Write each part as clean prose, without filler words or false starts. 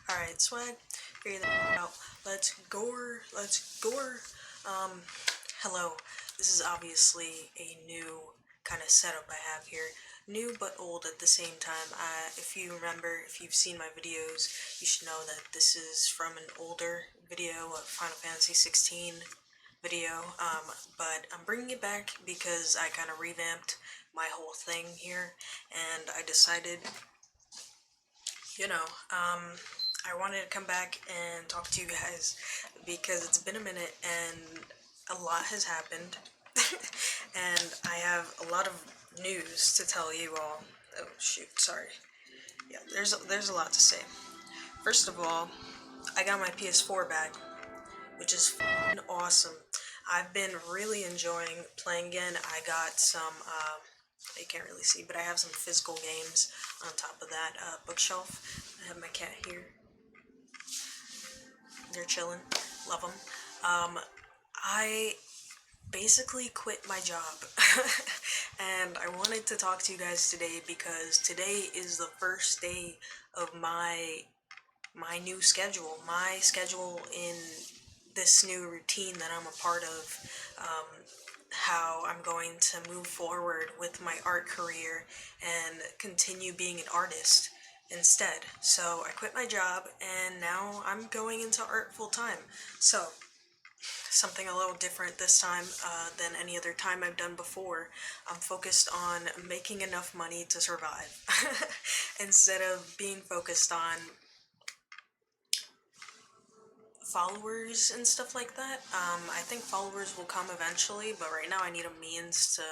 Alright, swag, figure that out. Let's gore. Hello. This is obviously a new kind of setup I have here. New but old at the same time. If you remember, if you've seen my videos, you should know that this is from an older video, a Final Fantasy 16 video, but I'm bringing it back because I kind of revamped my whole thing here, and I decided, you know, I wanted to come back and talk to you guys because it's been a minute and a lot has happened, and I have a lot of news to tell you all. Oh shoot, sorry. Yeah, there's a lot to say. First of all, I got my PS4 back, which is f***ing awesome. I've been really enjoying playing again. I got some, you can't really see, but I have some physical games on top of that bookshelf. I have my cat here. They're chilling. Love them. I basically quit my job. And I wanted to talk to you guys today because today is the first day of my new schedule. My schedule in this new routine that I'm a part of, how I'm going to move forward with my art career and continue being an artist instead. So I quit my job and now I'm going into art full time. So something a little different this time than any other time I've done before. I'm focused on making enough money to survive instead of being focused on followers and stuff like that. I think followers will come eventually, but right now I need a means to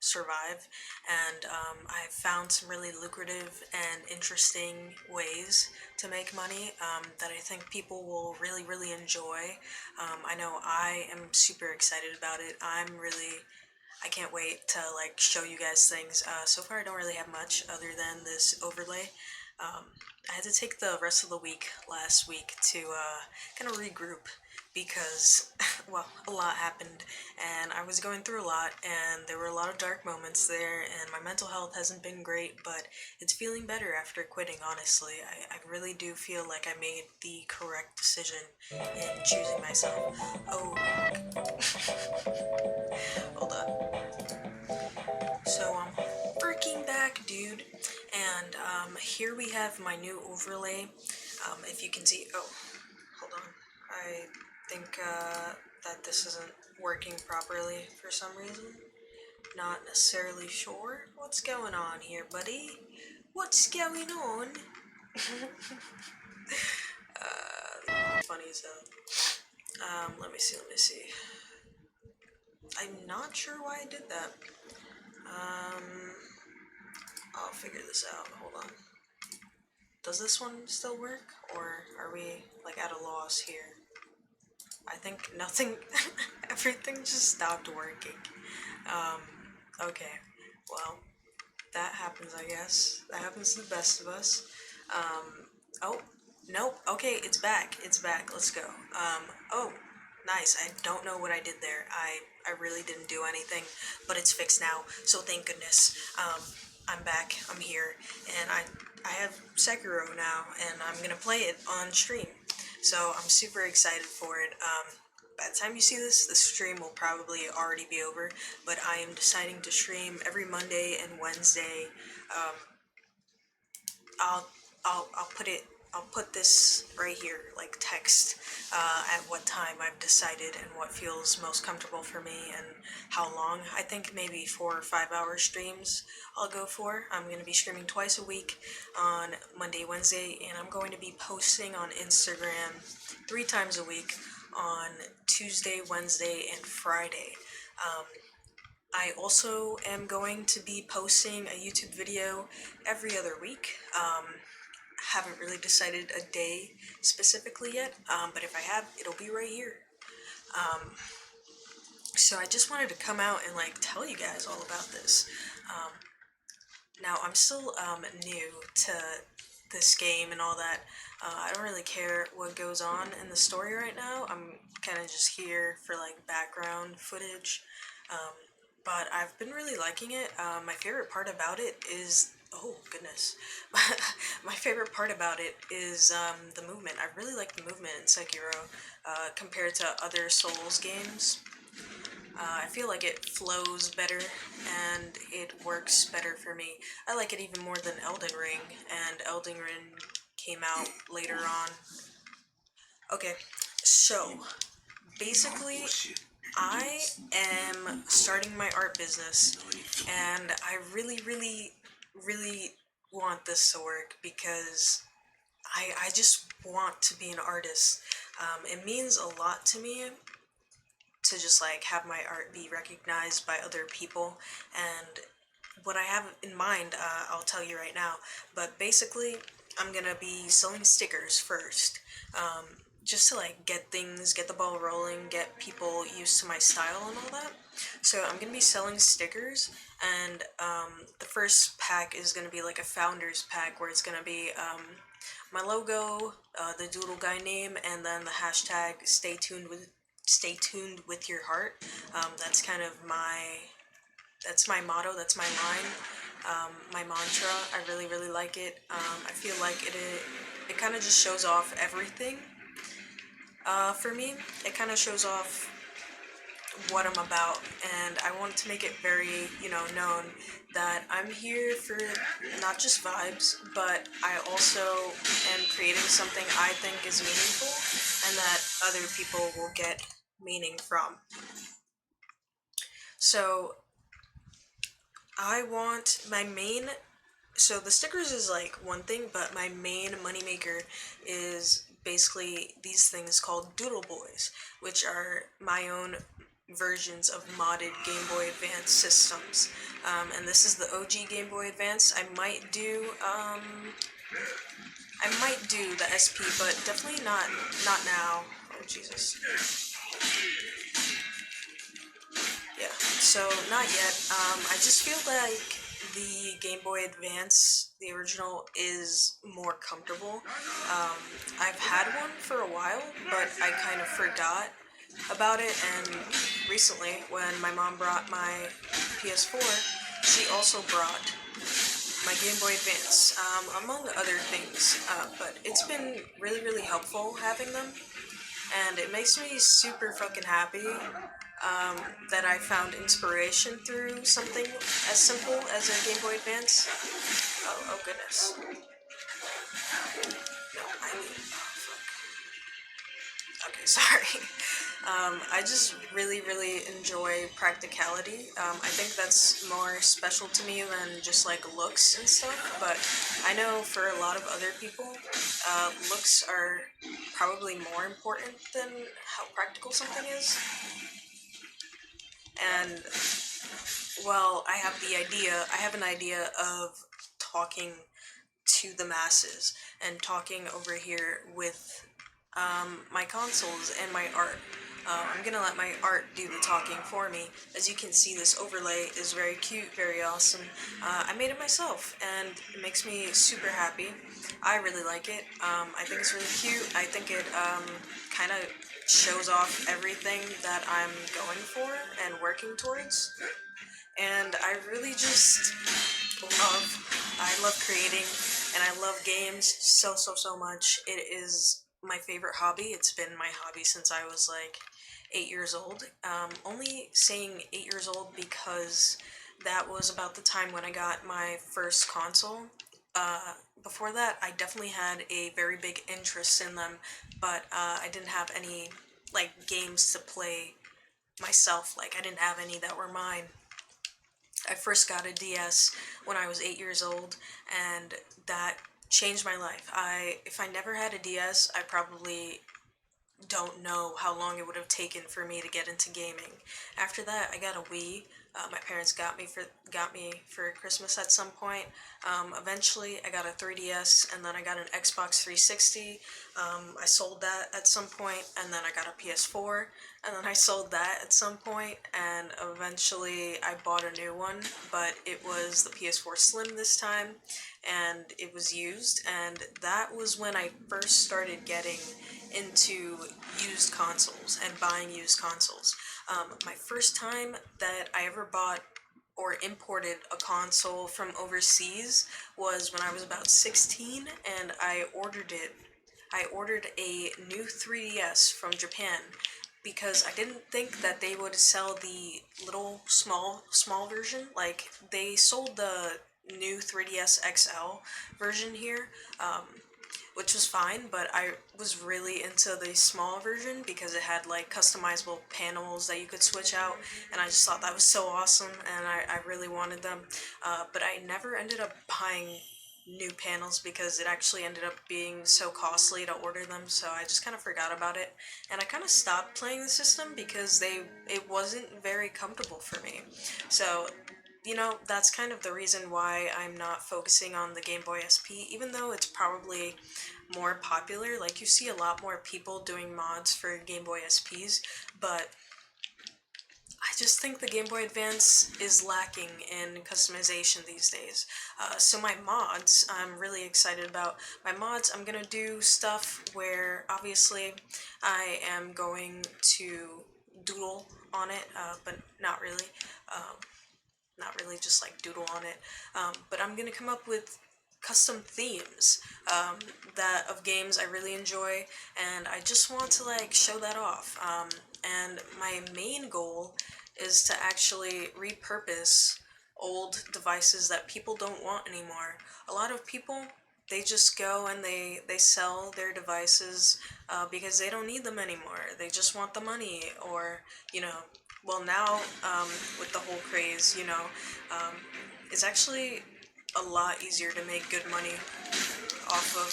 survive, and I've found some really lucrative and interesting ways to make money that I think people will really enjoy. I know I am super excited about it. I can't wait to like show you guys things. So far I don't really have much other than this overlay. I had to take the rest of the week last week to kind of regroup because, well, a lot happened and I was going through a lot and there were a lot of dark moments there and my mental health hasn't been great, but it's feeling better after quitting, honestly. I really do feel like I made the correct decision in choosing myself. Oh, hold on. So I'm freaking back, dude. And here we have my new overlay. If you can see, oh, hold on. I think that this isn't working properly for some reason. Not necessarily sure what's going on here, buddy. What's going on? Funny as hell. Let me see. I'm not sure why I did that. I'll figure this out. Hold on. Does this one still work, or are we like at a loss here? I think nothing, everything just stopped working. Okay, well, that happens, I guess. That happens to the best of us. Oh, nope, okay, it's back, let's go. Oh, nice, I don't know what I did there. I really didn't do anything, but it's fixed now, so thank goodness. I'm back, I'm here, and I have Sekiro now, and I'm gonna play it on stream. So I'm super excited for it. By the time you see this, the stream will probably already be over, but I am deciding to stream every Monday and Wednesday. Um, I'll, I'll put this right here, like text, at what time I've decided and what feels most comfortable for me and how long. I think maybe 4 or 5 hour streams I'll go for. I'm going to be streaming twice a week on Monday, Wednesday, and I'm going to be posting on Instagram 3 times a week on Tuesday, Wednesday, and Friday. I also am going to be posting a YouTube video every other week. Haven't really decided a day specifically yet, but if I have, it'll be right here. So I just wanted to come out and like tell you guys all about this. Now I'm still new to this game and all that. I don't really care what goes on in the story right now. I'm kind of just here for like background footage. But I've been really liking it. My favorite part about it is Oh goodness, my favorite part about it is the movement. I really like the movement in Sekiro compared to other Souls games. I feel like it flows better and it works better for me. I like it even more than Elden Ring, and Elden Ring came out later on. Okay, so basically, I am starting my art business, and I really, really, really want this to work because I just want to be an artist. It means a lot to me to just like have my art be recognized by other people, and what I have in mind, I'll tell you right now. But basically, I'm gonna be selling stickers first, um, just to like get the ball rolling, get people used to my style and all that. So I'm gonna be selling stickers, and the first pack is gonna be like a founders pack where it's gonna be my logo, the doodle guy name, and then the hashtag stay tuned with your heart. That's kind of my motto. That's my line, my mantra. I really, really like it. I feel like it kind of just shows off everything. For me, it kind of shows off what I'm about, and I want to make it very, known that I'm here for not just vibes, but I also am creating something I think is meaningful, and that other people will get meaning from. So I want my main. So the stickers is like one thing, but my main moneymaker is basically these things called Doodle Boys, which are my own versions of modded Game Boy Advance systems. And this is the OG Game Boy Advance. I might do the SP, but definitely not now. Oh Jesus. Yeah, so not yet. I just feel like the Game Boy Advance, the original, is more comfortable. I've had one for a while, but I kind of forgot about it, and recently, when my mom brought my PS4, she also brought my Game Boy Advance, among other things, but it's been really, really helpful having them, and it makes me super fucking happy that I found inspiration through something as simple as a Game Boy Advance. Oh goodness. No, I mean, oh fuck. Okay, sorry. I just really, really enjoy practicality. I think that's more special to me than just like looks and stuff, but I know for a lot of other people, looks are probably more important than how practical something is. And well, I have an idea of talking to the masses and talking over here with my consoles and my art. I'm gonna let my art do the talking for me. As you can see, this overlay is very cute, very awesome. I made it myself, and it makes me super happy. I really like it. I think it's really cute. I think it kind of shows off everything that I'm going for and working towards. And I really just I love creating, and I love games so, so, so much. It is my favorite hobby. It's been my hobby since I was like 8 years old. Only saying 8 years old because that was about the time when I got my first console. Before that, I definitely had a very big interest in them, but I didn't have any like games to play myself. Like I didn't have any that were mine. I first got a DS when I was 8 years old, and that changed my life. If I never had a DS, I probably don't know how long it would have taken for me to get into gaming. After that, I got a Wii. My parents got me for Christmas at some point. Eventually, I got a 3DS, and then I got an Xbox 360. I sold that at some point, and then I got a PS4, and then I sold that at some point, and eventually I bought a new one, but it was the PS4 Slim this time, and it was used, and that was when I first started getting into used consoles and buying used consoles. My first time that I ever bought or imported a console from overseas was when I was about 16, and I ordered it. I ordered a new 3DS from Japan because I didn't think that they would sell the little small version. Like, they sold the new 3DS XL version here, which was fine, but I was really into the small version because it had like customizable panels that you could switch out, and I just thought that was so awesome, and I really wanted them. But I never ended up buying new panels because it actually ended up being so costly to order them, so I just kind of forgot about it, and I kind of stopped playing the system because it wasn't very comfortable for me. So, that's kind of the reason why I'm not focusing on the Game Boy SP, even though it's probably more popular. Like, you see a lot more people doing mods for Game Boy SPs, but I just think the Game Boy Advance is lacking in customization these days. So my mods, I'm really excited about. My mods, I'm gonna do stuff where, obviously, I am going to doodle on it, but not really. Not really just like doodle on it, but I'm gonna come up with custom themes, that of games I really enjoy, and I just want to like show that off. And my main goal is to actually repurpose old devices that people don't want anymore. A lot of people, they just go and they sell their devices because they don't need them anymore. They just want the money, or well, now, with the whole craze, um, it's actually a lot easier to make good money off of,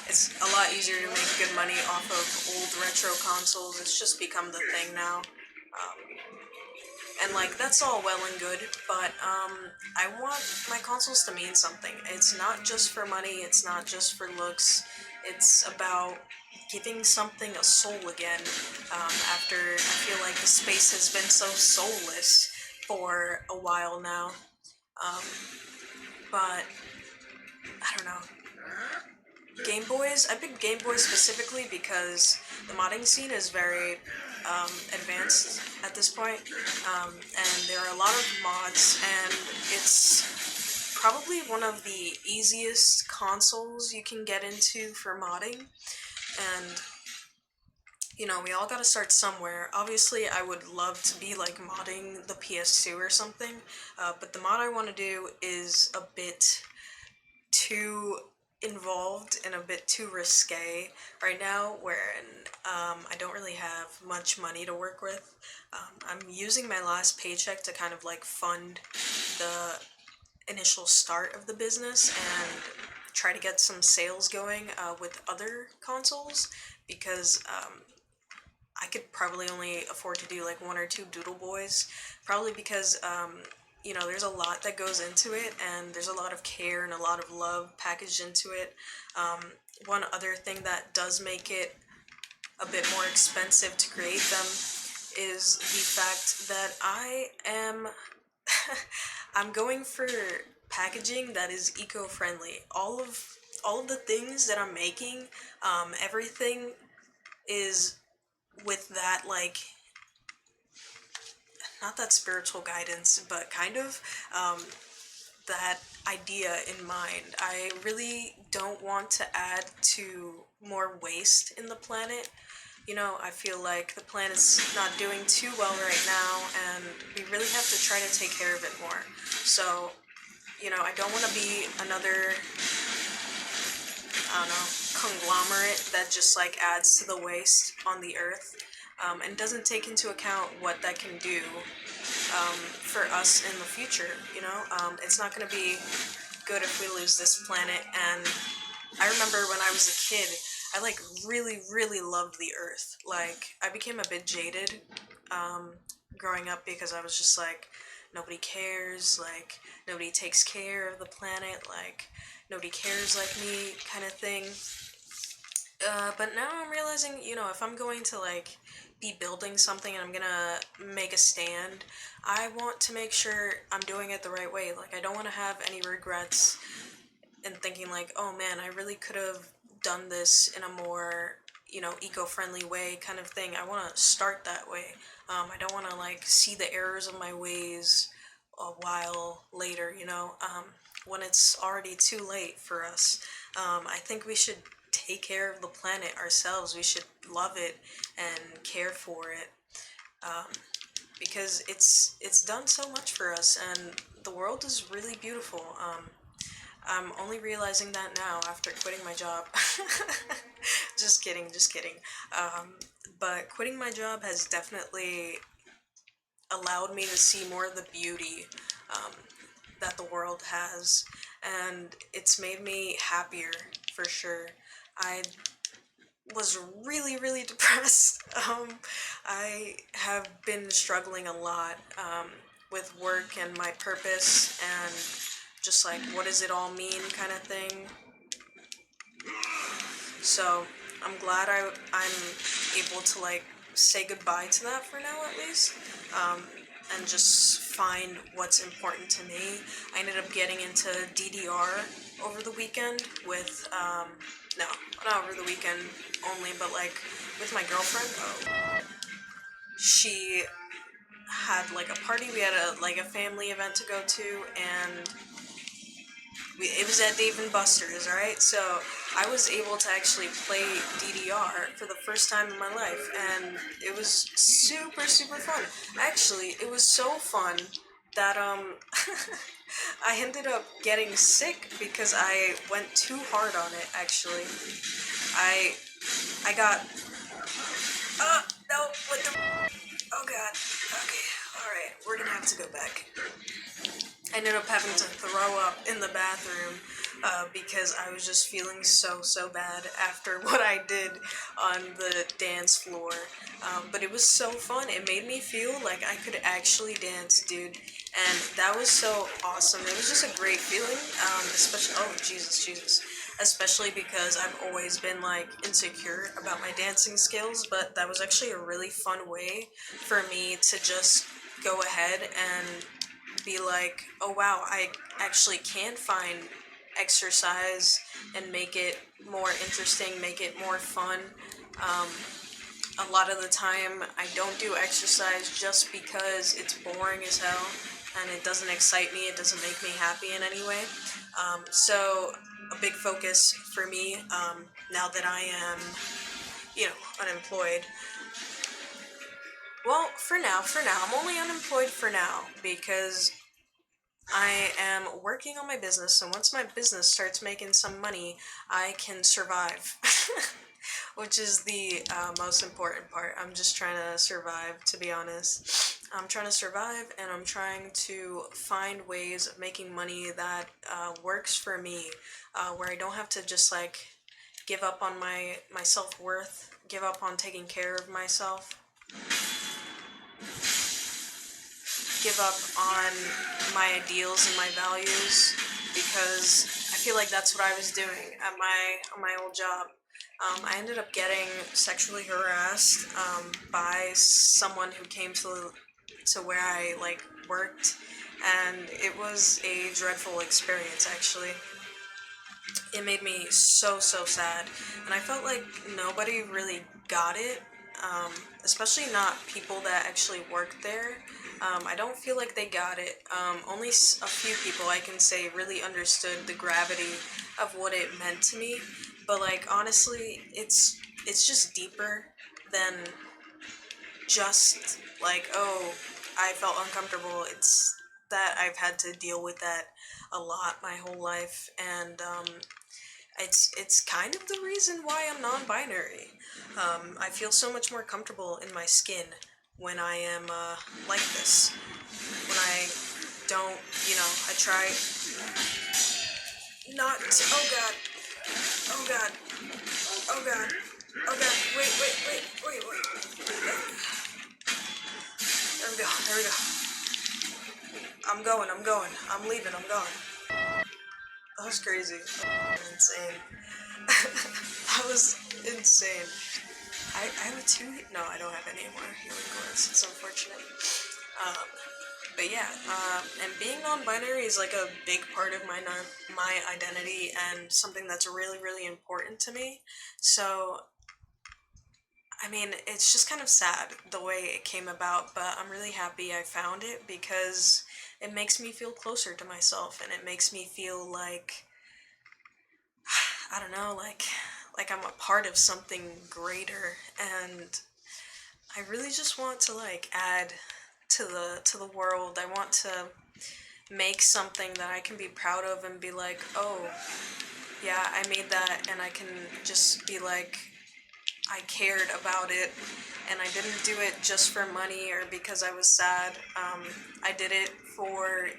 it's a lot easier to make good money off of old retro consoles. It's just become the thing now. And, like, that's all well and good, but, I want my consoles to mean something. It's not just for money, it's not just for looks, it's about giving something a soul again, after I feel like the space has been so soulless for a while now. Um, but, I don't know. Game Boys, I picked Game Boys specifically because the modding scene is very advanced at this point, and there are a lot of mods, and it's probably one of the easiest consoles you can get into for modding, and we all gotta start somewhere. Obviously, I would love to be like modding the PS2 or something, but the mod I want to do is a bit too involved and a bit too risque right now, where I don't really have much money to work with. I'm using my last paycheck to kind of like fund the initial start of the business and try to get some sales going with other consoles, because I could probably only afford to do like one or two Doodle Boys, probably because there's a lot that goes into it, and there's a lot of care and a lot of love packaged into it. One other thing that does make it a bit more expensive to create them is the fact that I'm going for packaging that is eco-friendly. All of the things that I'm making, everything is with that, like, not that spiritual guidance, but kind of, that idea in mind. I really don't want to add to more waste in the planet. I feel like the planet's not doing too well right now, and we really have to try to take care of it more. So, I don't want to be another, I don't know, conglomerate that just like adds to the waste on the earth, and doesn't take into account what that can do, for us in the future. It's not going to be good if we lose this planet. And I remember when I was a kid, I like really, really loved the earth. Like, I became a bit jaded, growing up, because I was just like, nobody cares, like, nobody takes care of the planet, like, nobody cares like me, kind of thing. But now I'm realizing, if I'm going to, like, be building something and I'm gonna make a stand, I want to make sure I'm doing it the right way. Like, I don't want to have any regrets and thinking, like, oh man, I really could have done this in a more, eco-friendly way kind of thing. I want to start that way. I don't want to like see the errors of my ways a while later, when it's already too late for us. I think we should take care of the planet ourselves. We should love it and care for it, because it's done so much for us, and the world is really beautiful. I'm only realizing that now after quitting my job. Just kidding, just kidding. Um, but quitting my job has definitely allowed me to see more of the beauty um, that the world has, and it's made me happier for sure. I was really, really depressed. I have been struggling a lot with work and my purpose and just like, what does it all mean kind of thing. So I'm glad I'm able to like say goodbye to that for now at least, and just find what's important to me. I ended up getting into DDR over the weekend with, no, not over the weekend only, but like with my girlfriend. Oh. She had like a party, we had a family event to go to, and it was at Dave and Buster's, right? So I was able to actually play DDR for the first time in my life, and it was super, super fun. Actually, it was so fun that I ended up getting sick because I went too hard on it. Actually, I I got no, what the, oh god. Okay, all right, we're gonna have to go back. I ended up having to throw up in the bathroom because I was just feeling so, so bad after what I did on the dance floor. But it was so fun. It made me feel like I could actually dance, dude. And that was so awesome. It was just a great feeling, especially, oh, Jesus, Jesus. Especially because I've always been like insecure about my dancing skills, but that was actually a really fun way for me to just go ahead and be like, oh wow, I actually can find exercise and make it more interesting, make it more fun. Um, a lot of the time, I don't do exercise just because it's boring as hell and it doesn't excite me, it doesn't make me happy in any way. So, a big focus for me, now that I am, unemployed. Well, for now, I'm only unemployed for now because I am working on my business, so once my business starts making some money, I can survive. Which is the most important part. I'm just trying to survive, to be honest. I'm trying to survive, and I'm trying to find ways of making money that works for me, where I don't have to just like give up on my self-worth, give up on taking care of myself, give up on my ideals and my values, because I feel like that's what I was doing at my old job. I ended up getting sexually harassed by someone who came to where I like worked, and it was a dreadful experience actually. It made me so, so sad, and I felt like nobody really got it, especially not people that actually worked there. I don't feel like they got it. Only a few people I can say really understood the gravity of what it meant to me, but like honestly, it's just deeper than just like, oh, I felt uncomfortable. It's that I've had to deal with that a lot my whole life, and it's kind of the reason why I'm non-binary. I feel so much more comfortable in my skin when I am like this. When I don't, I try not to. Oh god. Oh god. Oh god. Oh god. Wait. There we go. There we go. I'm going. I'm leaving. I'm going. That was crazy. Insane. That was insane. I have a two. No, I don't have any more healing cards. It's unfortunate. Um, but yeah, and being non-binary is like a big part of my identity and something that's really, really important to me. So I mean, it's just kind of sad the way it came about, but I'm really happy I found it because it makes me feel closer to myself and it makes me feel like, I don't know, like I'm a part of something greater, and I really just want to like add to the world. I want to make something that I can be proud of and be like, "Oh, yeah, I made that," and I can just be like, I cared about it, and I didn't do it just for money or because I was sad. I did it for,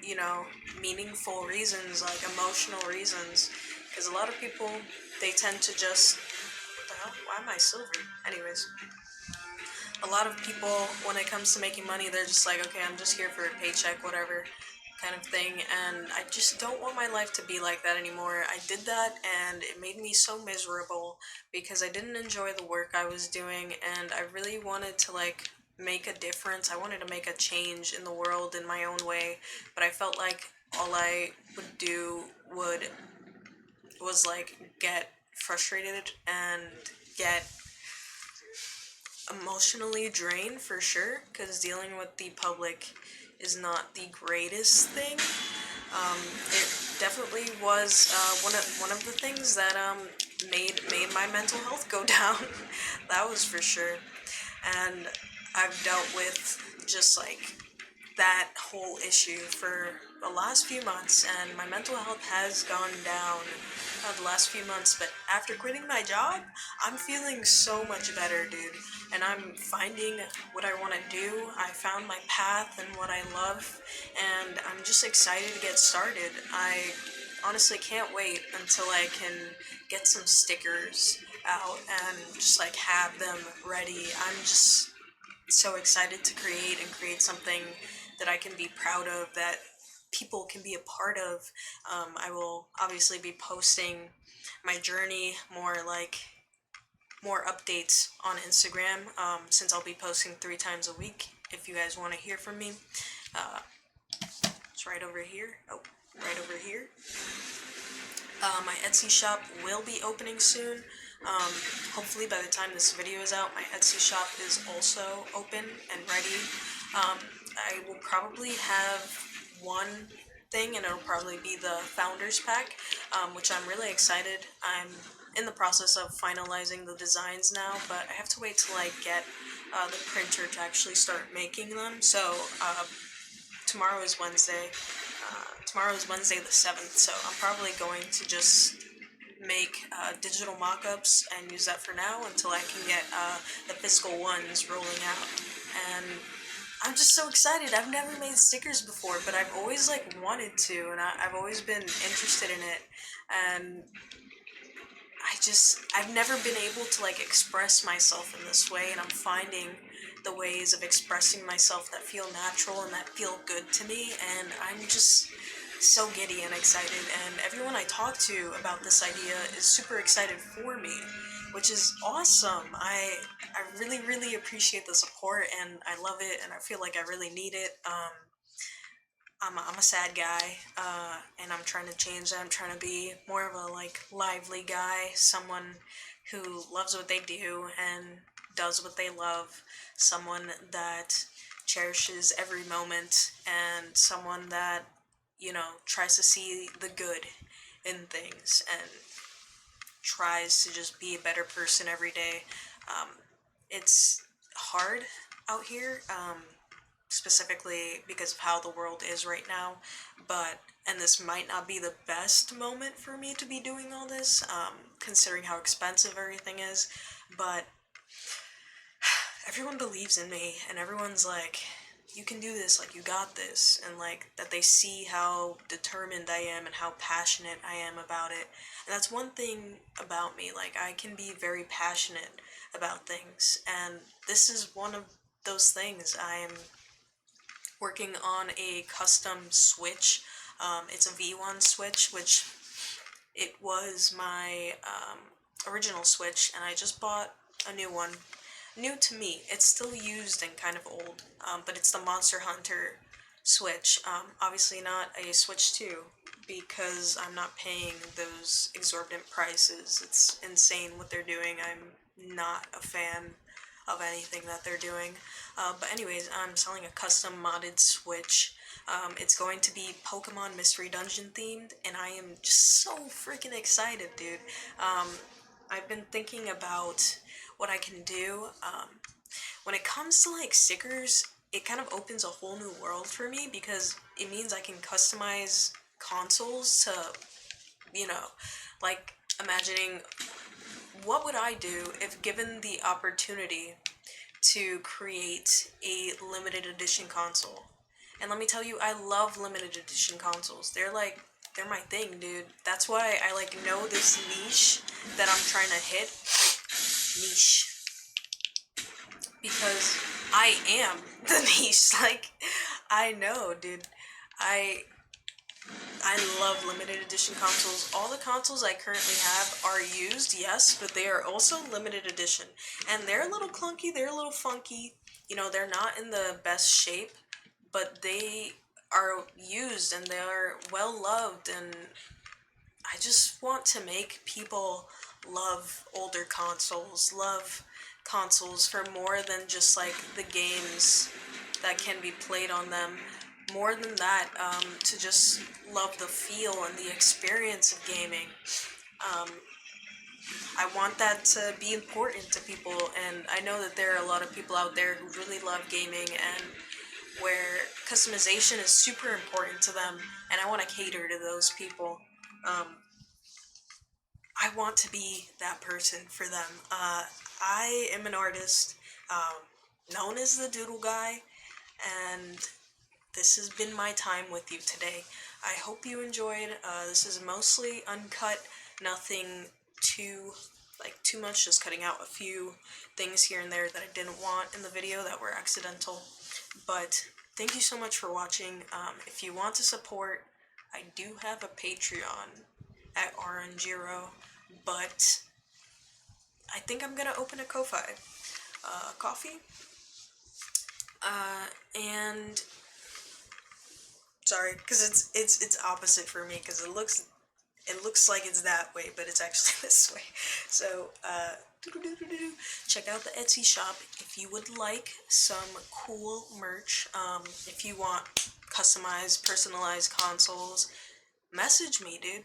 meaningful reasons, like emotional reasons. Because a lot of people, they tend to just, what the hell? Why am I silver? Anyways, a lot of people, when it comes to making money, they're just like, okay, I'm just here for a paycheck, whatever kind of thing. And I just don't want my life to be like that anymore. I did that and it made me so miserable because I didn't enjoy the work I was doing, and I really wanted to like make a difference. I wanted to make a change in the world in my own way, but I felt like all I would do was like get frustrated and get emotionally drained for sure, because dealing with the public is not the greatest thing. It definitely was one of the things that made my mental health go down. That was for sure. And I've dealt with just like that whole issue for the last few months, and my mental health has gone down the last few months. But after quitting my job, I'm feeling so much better, dude. And I'm finding what I want to do. I found my path and what I love, and I'm just excited to get started. I honestly can't wait until I can get some stickers out and just like have them ready. I'm just so excited to create something that I can be proud of, that people can be a part of. I will obviously be posting my journey, more updates on Instagram, since I'll be posting 3 times a week. If you guys want to hear from me, uh, it's right over here. Oh, right over here. My Etsy shop will be opening soon. Hopefully by the time this video is out, my Etsy shop is also open and ready. I will probably have one thing, and it'll probably be the Founders Pack, which I'm really excited. I'm in the process of finalizing the designs now, but I have to wait till I get the printer to actually start making them. So tomorrow is Wednesday. Tomorrow is Wednesday the 7th, so I'm probably going to just make digital mock-ups and use that for now until I can get the physical ones rolling out. And I'm just so excited. I've never made stickers before, but I've always like wanted to, and I've always been interested in it. And I've never been able to like express myself in this way, and I'm finding the ways of expressing myself that feel natural and that feel good to me, and I'm just so giddy and excited, and everyone I talk to about this idea is super excited for me, which is awesome. I really, really appreciate the support, and I love it, and I feel like I really need it. I'm a sad guy, and I'm trying to change that. I'm trying to be more of a like lively guy, someone who loves what they do and does what they love, someone that cherishes every moment, and someone that tries to see the good in things and tries to just be a better person every day. Um, it's hard out here. Specifically because of how the world is right now, and this might not be the best moment for me to be doing all this, considering how expensive everything is, but everyone believes in me, and everyone's like, you can do this, like, you got this, and like, that they see how determined I am and how passionate I am about it. And that's one thing about me, like, I can be very passionate about things, and this is one of those things. I am working on a custom Switch. It's a V1 Switch, which it was my original Switch, and I just bought a new one. New to me. It's still used and kind of old, but it's the Monster Hunter Switch. Obviously not a Switch 2, because I'm not paying those exorbitant prices. It's insane what they're doing. I'm not a fan of anything that they're doing. But anyways, I'm selling a custom modded Switch. It's going to be Pokemon Mystery Dungeon themed, and I am just so freaking excited, dude. I've been thinking about what I can do. When it comes to like stickers, it kind of opens a whole new world for me because it means I can customize consoles to, you know, like imagining what would I do if given the opportunity to create a limited edition console. And let me tell you, I love limited edition consoles. They're my thing, dude. That's why I like know this niche that I'm trying to hit. Niche. Because I am the niche. Like, I know, dude. I I love limited edition consoles. All the consoles I currently have are used, yes, but they are also limited edition. And they're a little clunky, they're a little funky. You know, they're not in the best shape, but they are used and they are well loved. And I just want to make people love older consoles, love consoles for more than just like the games that can be played on them. More than that, to just love the feel and the experience of gaming. Um, I want that to be important to people, and I know that there are a lot of people out there who really love gaming and where customization is super important to them, and I want to cater to those people. Um, I want to be that person for them. I am an artist, known as the Doodle Guy, and this has been my time with you today. I hope you enjoyed. This is mostly uncut, nothing too much, just cutting out a few things here and there that I didn't want in the video that were accidental. But thank you so much for watching. If you want to support, I do have a Patreon at RNGiro, but I think I'm gonna open a Ko-Fi coffee. And sorry, because it's opposite for me because it looks like it's that way, but it's actually this way. So check out the Etsy shop if you would like some cool merch. If you want customized, personalized consoles, message me, dude.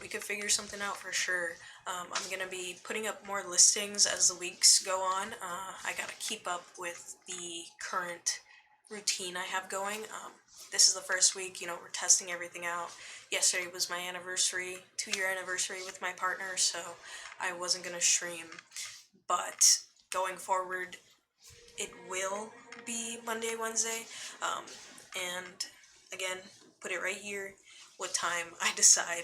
We could figure something out for sure. I'm gonna be putting up more listings as the weeks go on. I gotta keep up with the current routine I have going. This is the first week, you know, we're testing everything out. Yesterday was my anniversary, 2-year anniversary with my partner, so I wasn't gonna stream. But going forward, it will be Monday, Wednesday, and again, put it right here what time I decide.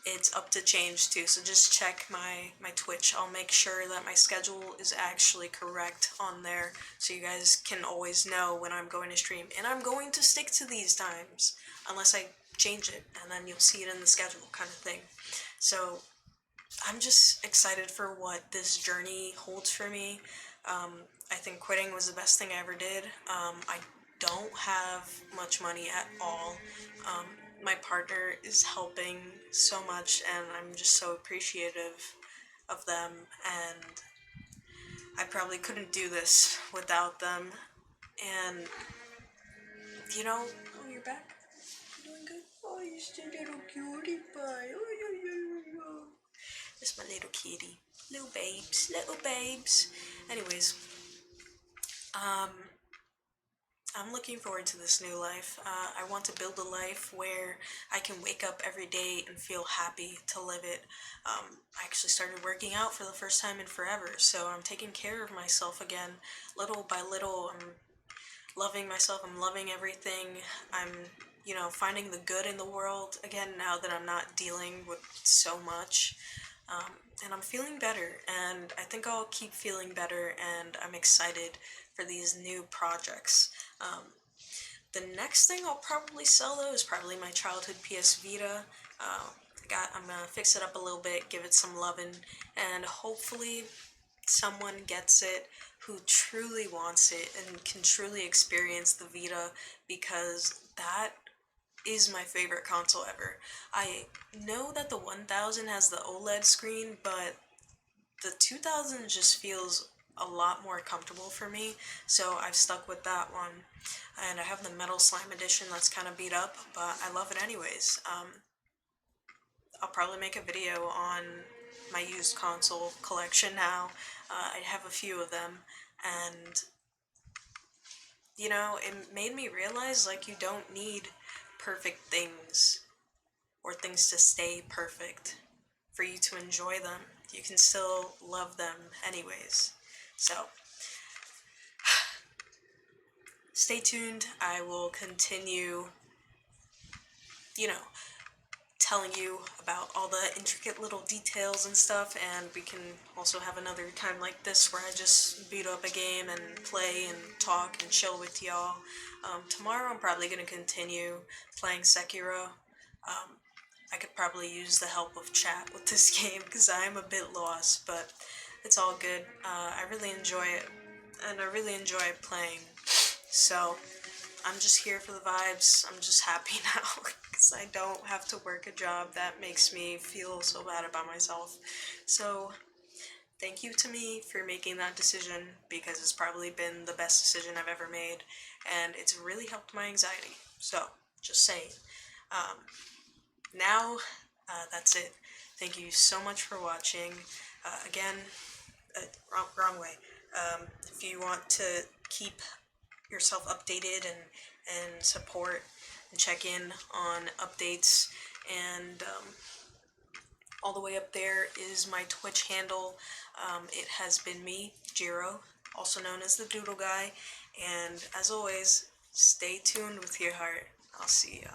It's up to change too, so just check my Twitch. I'll make sure that my schedule is actually correct on there so you guys can always know when I'm going to stream. And I'm going to stick to these times unless I change it, and then you'll see it in the schedule kind of thing. So I'm just excited for what this journey holds for me. I think quitting was the best thing I ever did. I don't have much money at all. My partner is helping so much, and I'm just so appreciative of them, and I probably couldn't do this without them. And, you know, oh, you're back? You doing good? Oh, you're still a little cutie pie. Oh, yo. That's my little kitty. Little babes. Anyways, I'm looking forward to this new life. I want to build a life where I can wake up every day and feel happy to live it. I actually started working out for the first time in forever, so I'm taking care of myself again, little by little. I'm loving myself. I'm loving everything. I'm, you know, finding the good in the world again now that I'm not dealing with so much. And I'm feeling better, and I think I'll keep feeling better, and I'm excited for these new projects. The next thing I'll probably sell though is probably my childhood PS Vita. I'm gonna fix it up a little bit, give it some loving, and hopefully someone gets it who truly wants it and can truly experience the Vita, because that is my favorite console ever. I know that the 1000 has the OLED screen, but the 2000 just feels a lot more comfortable for me, so I've stuck with that one. And I have the Metal Slime edition that's kind of beat up, but I love it anyways. I'll probably make a video on my used console collection now. I have a few of them, and you know, it made me realize like you don't need perfect things or things to stay perfect for you to enjoy them. You can still love them anyways. So, stay tuned. I will continue, you know, telling you about all the intricate little details and stuff, and we can also have another time like this where I just boot up a game and play and talk and chill with y'all. Tomorrow I'm probably going to continue playing Sekiro. I could probably use the help of chat with this game because I'm a bit lost, but it's all good. I really enjoy it, and I really enjoy playing. So, I'm just here for the vibes. I'm just happy now because I don't have to work a job that makes me feel so bad about myself. So, thank you to me for making that decision because it's probably been the best decision I've ever made, and it's really helped my anxiety. So, just saying. Now, that's it. Thank you so much for watching. Again, wrong way. If you want to keep yourself updated and support and check in on updates, and all the way up there is my Twitch handle. It has been me, Jiro, also known as the Doodle Guy, and as always, stay tuned with your heart. I'll see ya.